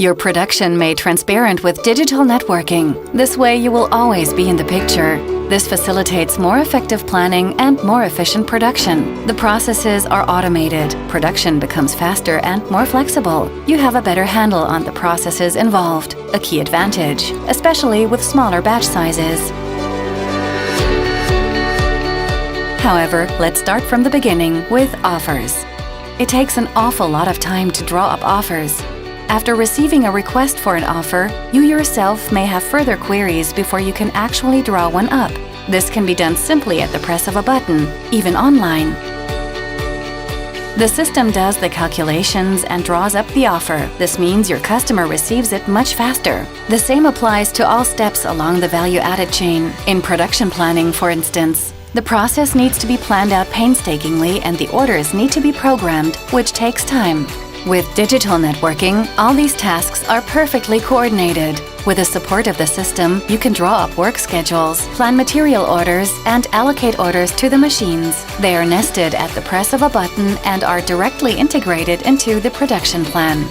Your production made transparent with digital networking. This way you will always be in the picture. This facilitates more effective planning and more efficient production. The processes are automated. Production becomes faster and more flexible. You have a better handle on the processes involved, a key advantage, especially with smaller batch sizes. However, let's start from the beginning with offers. It takes an awful lot of time to draw up offers. After receiving a request for an offer, you yourself may have further queries before you can actually draw one up. This can be done simply at the press of a button, even online. The system does the calculations and draws up the offer. This means your customer receives it much faster. The same applies to all steps along the value-added chain. In production planning, for instance, the process needs to be planned out painstakingly and the orders need to be programmed, which takes time. With digital networking, all these tasks are perfectly coordinated. With the support of the system, you can draw up work schedules, plan material orders, and allocate orders to the machines. They are nested at the press of a button and are directly integrated into the production plan.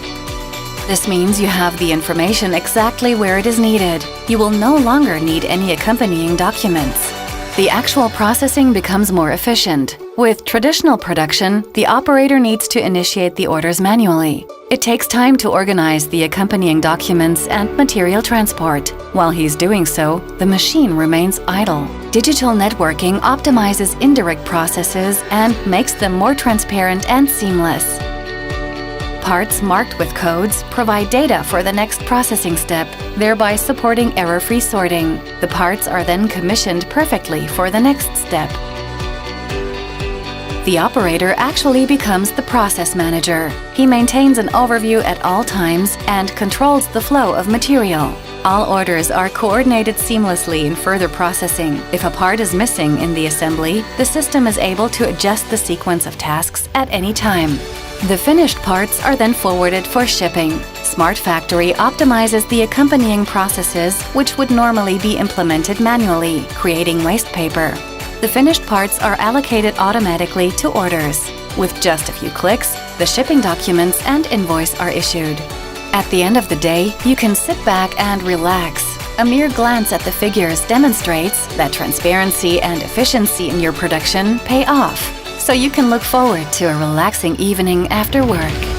This means you have the information exactly where it is needed. You will no longer need any accompanying documents. The actual processing becomes more efficient. With traditional production, the operator needs to initiate the orders manually. It takes time to organize the accompanying documents and material transport. While he's doing so, the machine remains idle. Digital networking optimizes indirect processes and makes them more transparent and seamless. Parts marked with codes provide data for the next processing step, thereby supporting error-free sorting. The parts are then commissioned perfectly for the next step. The operator actually becomes the process manager. He maintains an overview at all times and controls the flow of material. All orders are coordinated seamlessly in further processing. If a part is missing in the assembly, the system is able to adjust the sequence of tasks at any time. The finished parts are then forwarded for shipping. Smart Factory optimizes the accompanying processes which would normally be implemented manually, creating waste paper. The finished parts are allocated automatically to orders. With just a few clicks, the shipping documents and invoice are issued. At the end of the day, you can sit back and relax. A mere glance at the figures demonstrates that transparency and efficiency in your production pay off, so you can look forward to a relaxing evening after work.